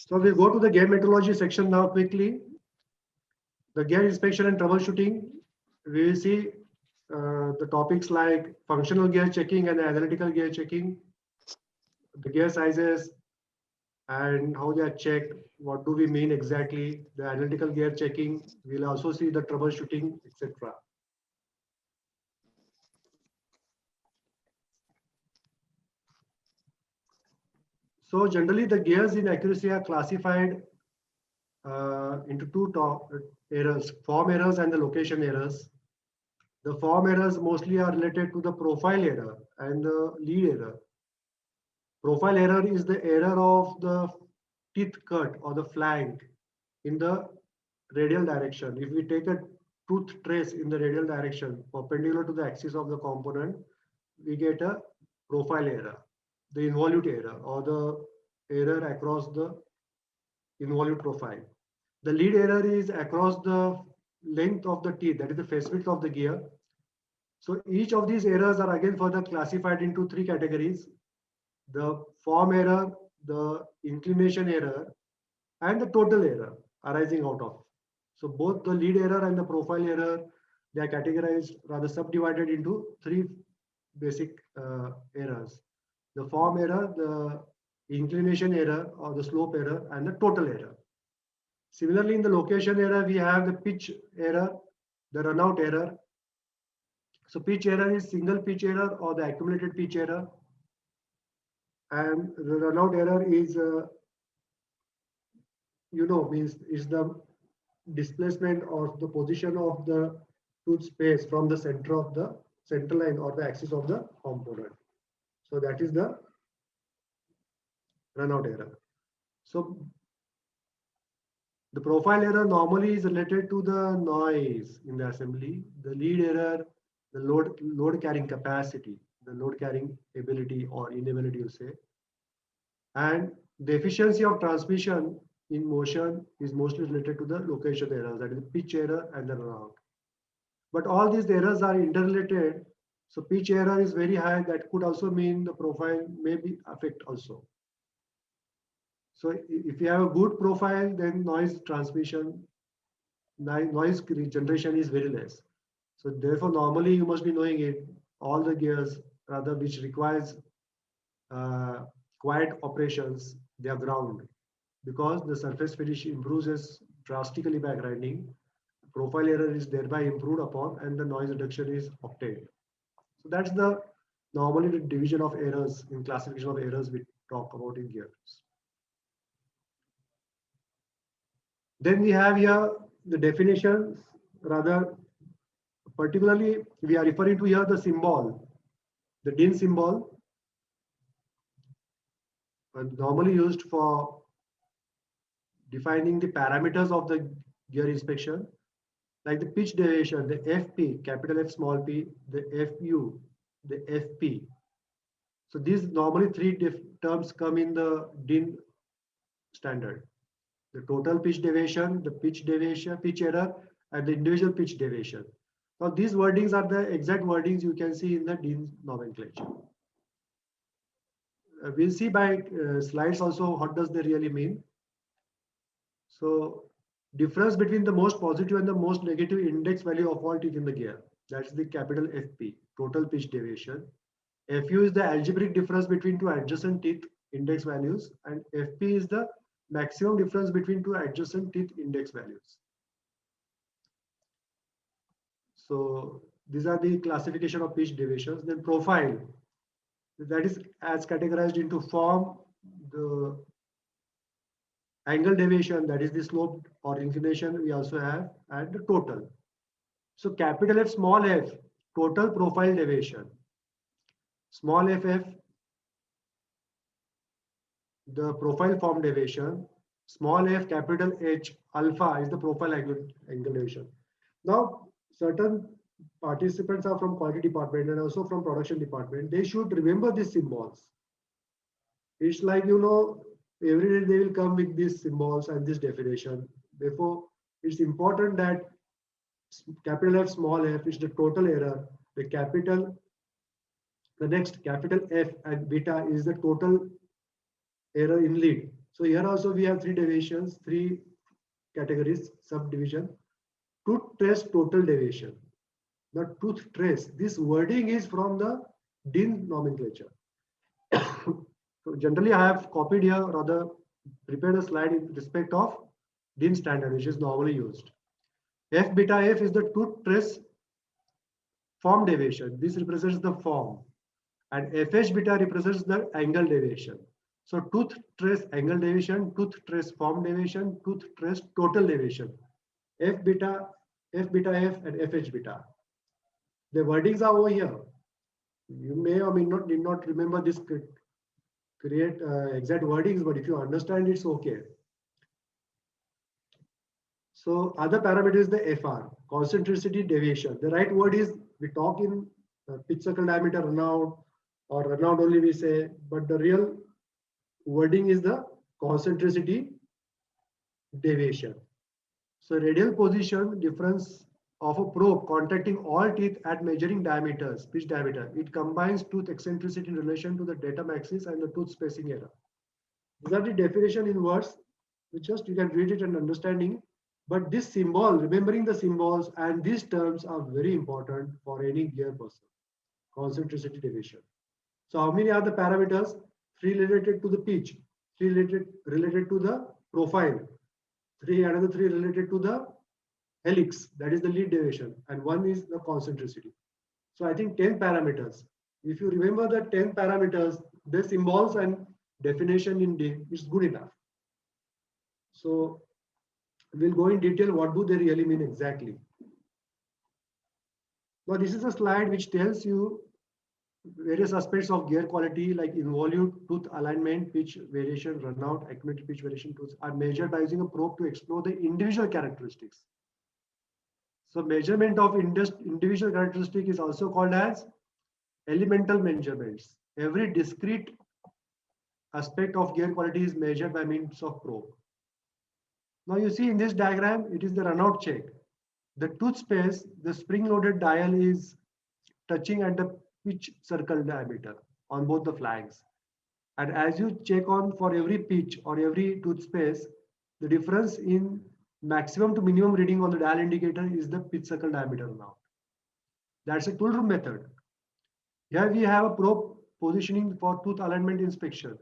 So we'll go to the gear metrology section now quickly. The gear inspection and troubleshooting, we will see the topics like functional gear checking and analytical gear checking, the gear sizes and how they are checked, what do we mean exactly, the analytical gear checking, we'll also see the troubleshooting, etc. So generally the gears in accuracy are classified into two errors, form errors and the location errors. The form errors mostly are related to the profile error and the lead error. Profile error is the error of the teeth cut or the flank in the radial direction. If we take a tooth trace in the radial direction perpendicular to the axis of the component, we get a profile error, the involute error or the error across the involute profile. The lead error is across the length of the teeth, that is the face width of the gear. So each of these errors are again further classified into three categories: the form error, the inclination error, and the total error arising out of. So both the lead error and the profile error, they are categorized, rather subdivided into three basic errors: the form error, the inclination error or the slope error, and the total error. Similarly, in the location error, we have the pitch error, the runout error. So pitch error is single pitch error or the accumulated pitch error. And the runout error is, means is the displacement or the position of the tooth space from the center of the center line or the axis of the component. So that is the runout error. So the profile error normally is related to the noise in the assembly. The lead error, the load carrying capacity, the load carrying ability or inability, you say. And the efficiency of transmission in motion is mostly related to the location errors, that is the pitch error and the runout. But all these errors are interrelated. So pitch error is very high. That could also mean the profile may be affect also. So if you have a good profile, then noise transmission, noise generation is very less. So therefore, normally you must be knowing it. All the gears, rather, which requires quiet operations, they are ground, because the surface finish improves drastically by grinding. Profile error is thereby improved upon, and the noise reduction is obtained. So that's the normally the division of errors in classification of errors we talk about in gears. Then we have here the definitions, rather particularly we are referring to here the symbol, the DIN symbol, normally used for defining the parameters of the gear inspection, like the pitch deviation, the FP, capital F, small p, the FU, the FP. So these normally three terms come in the DIN standard: the total pitch deviation, the pitch deviation, pitch error, and the individual pitch deviation. Now these wordings are the exact wordings you can see in the DIN nomenclature. We'll see by slides also what does they really mean. So difference between the most positive and the most negative index value of all teeth in the gear, that's the capital FP, total pitch deviation. FU is the algebraic difference between two adjacent teeth index values, and FP is the maximum difference between two adjacent teeth index values. So these are the classification of pitch deviations. Then profile, that is as categorized into form, the angle deviation, that is the slope or inclination we also have, and the total. So capital F, small f, total profile deviation. Small f, the profile form deviation. Small f, capital H, alpha is the profile angle deviation. Now, certain participants are from quality department and also from production department. They should remember these symbols. It's like, every day they will come with these symbols and this definition. Therefore, it's important that capital F, small f is the total error. The next capital F and beta is the total error in lead. So here also we have three deviations, three categories, subdivision. Tooth trace total deviation. The tooth trace, this wording is from the DIN nomenclature. So generally I have copied here, rather prepared a slide in respect of DIN standard, which is normally used. F beta F is the tooth trace form deviation. This represents the form. And FH beta represents the angle deviation. So tooth trace angle deviation, tooth trace form deviation, tooth trace total deviation. F beta F, and FH beta. The wordings are over here. You may or may not did not remember this create exact wordings, but if you understand, it's okay. So other parameter is the FR, concentricity deviation. The right word is, we talk in pitch circle diameter runout or runout only we say, but the real wording is the concentricity deviation. So radial position difference of a probe contacting all teeth at measuring diameters, pitch diameter. It combines tooth eccentricity in relation to the datum axis and the tooth spacing error. These are the definition in words, which just you can read it and understanding. But this symbol, remembering the symbols and these terms are very important for any gear person. Concentricity deviation. So how many are the parameters? 3 related to the pitch, 3 related to the profile, another 3 related to the helix, that is the lead deviation, and 1 is the concentricity. So I think 10 parameters. If you remember the 10 parameters, the symbols and definition in D is good enough. So we'll go in detail what do they really mean exactly. Now this is a slide which tells you various aspects of gear quality like involute, tooth alignment, pitch variation, runout, accumulated pitch variation tools are measured by using a probe to explore the individual characteristics. So measurement of individual characteristic is also called as elemental measurements. Every discrete aspect of gear quality is measured by means of probe. Now you see in this diagram, it is the runout check. The tooth space, the spring-loaded dial is touching at the pitch circle diameter on both the flanks. And as you check on for every pitch or every tooth space, the difference in maximum to minimum reading on the dial indicator is the pitch circle diameter now. That's a tool room method. Here we have a probe positioning for tooth alignment inspection.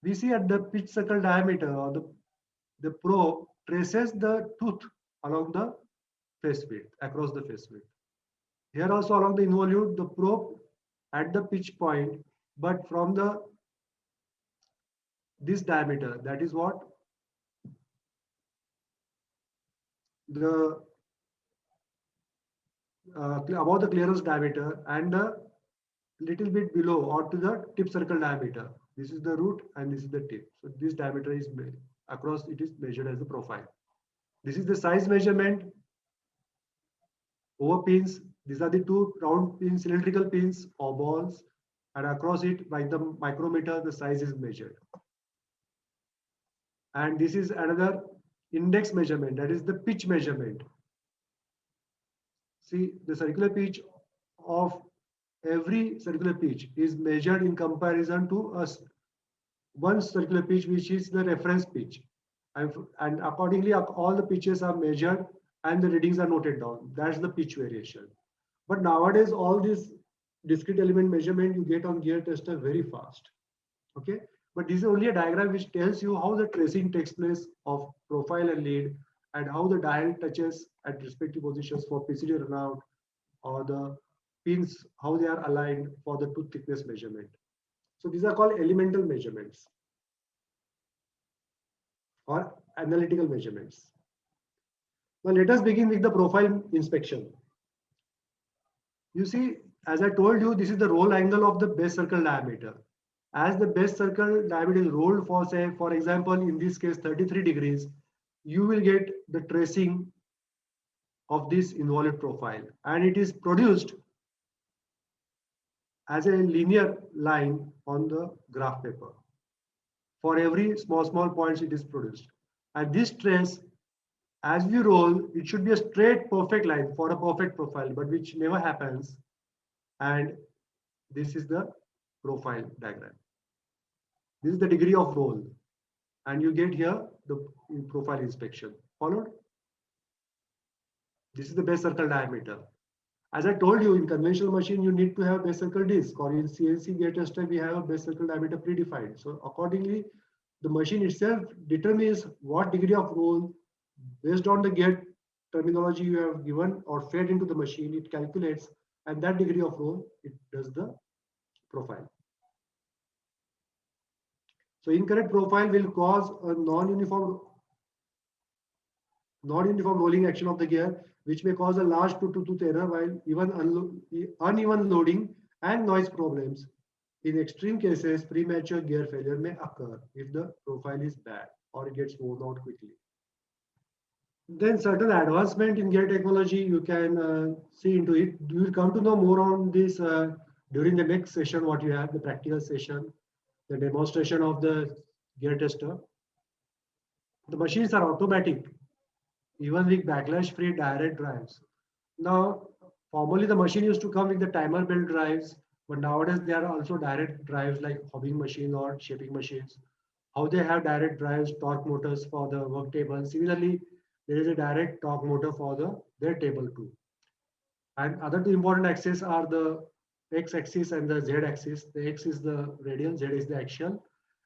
We see at the pitch circle diameter or the probe traces the tooth along the face width, across the face width. Here also along the involute, the probe at the pitch point, but from this diameter, that is what the about the clearance diameter and a little bit below or to the tip circle diameter. This is the root and this is the tip. So this diameter is across, it is measured as the profile. This is the size measurement over pins. These are the two round pins, cylindrical pins or balls, and across it by the micrometer the size is measured. And this is another index measurement, that is the pitch measurement. See, the circular pitch of every circular pitch is measured in comparison to one circular pitch, which is the reference pitch. And accordingly, all the pitches are measured and the readings are noted down. That's the pitch variation. But nowadays, all these discrete element measurement you get on gear tester very fast. Okay, but this is only a diagram which tells you how the tracing takes place of profile and lead, and how the dial touches at respective positions for PCD runout, or the pins, how they are aligned for the tooth thickness measurement. So these are called elemental measurements or analytical measurements. Now let us begin with the profile inspection. You see, as I told you, this is the roll angle of the base circle diameter. As the base circle diameter is rolled for, say, for example, in this case, 33 degrees, you will get the tracing of this involute profile, and it is produced as a linear line on the graph paper. For every small points it is produced. And this trace, as we roll, it should be a straight perfect line for a perfect profile, but which never happens. And this is the profile diagram. This is the degree of roll. and you get here the profile inspection. Followed? This is the base circle diameter. As I told you, in conventional machine, you need to have base circle disk, or in CNC gate tester, we have a base circle diameter predefined. So accordingly, the machine itself determines what degree of roll based on the gate terminology you have given or fed into the machine, it calculates, and that degree of roll, it does the profile. So incorrect profile will cause a non-uniform rolling action of the gear, which may cause a large tooth-to-tooth error, while even uneven loading and noise problems. In extreme cases, premature gear failure may occur if the profile is bad or it gets worn out quickly. Then certain advancement in gear technology, you can see into it. You will come to know more on this during the next session, what you have, the practical session, the demonstration of the gear tester. The machines are automatic, even with backlash-free direct drives. Now, formerly the machine used to come with the timer belt drives, but nowadays there are also direct drives like hobbing machine or shaping machines. How they have direct drives, torque motors for the work table. Similarly, there is a direct torque motor for their table too. And other two important axes are the x-axis and the z-axis. The x is the radial, z is the axial,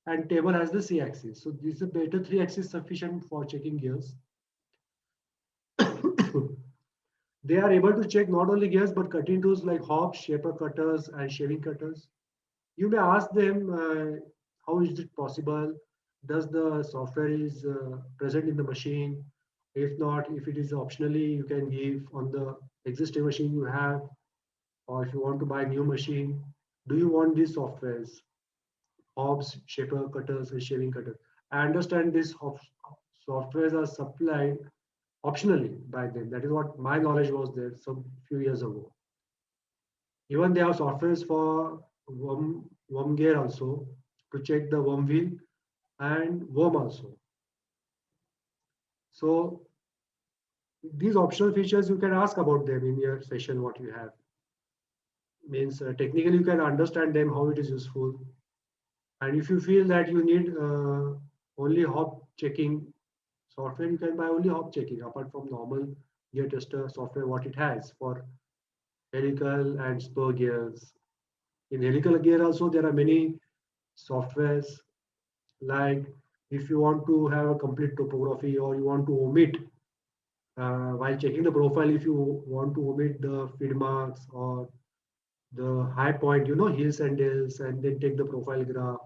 and table has the c-axis. So this is better three axis sufficient for checking gears. They are able to check not only gears but cutting tools like hobs, shaper cutters, and shaving cutters. You may ask them, how is it possible? Does the software is present in the machine? If not, if it is optionally, you can give on the existing machine you have, or if you want to buy a new machine, do you want these softwares? Hobs, shaper cutters, and shaving cutters. I understand these softwares are supplied optionally by them. That is what my knowledge was there some few years ago. Even they have softwares for worm gear also to check the worm wheel and worm also. So these optional features, you can ask about them in your session, what you have. Means technically you can understand them, how it is useful. And if you feel that you need only hop checking software, you can buy only hop checking apart from normal gear tester software, what it has for helical and spur gears. In helical gear also, there are many softwares, like if you want to have a complete topography or you want to omit, while checking the profile, if you want to omit the feed marks or the high point, hills and dales, and then take the profile graph,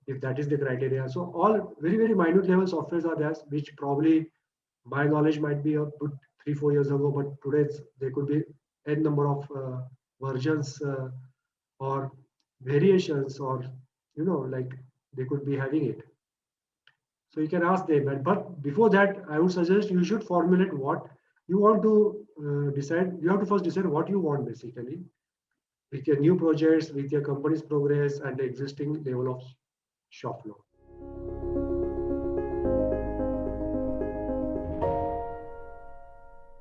if that is the criteria. So all very, very minute level softwares are there, which probably my knowledge might be up to 3-4 years ago, but today there could be n number of versions or variations, or like they could be having it. So you can ask them, but before that, I would suggest you should formulate what you want to decide. You have to first decide what you want, basically, with your new projects, with your company's progress and the existing level of shop floor.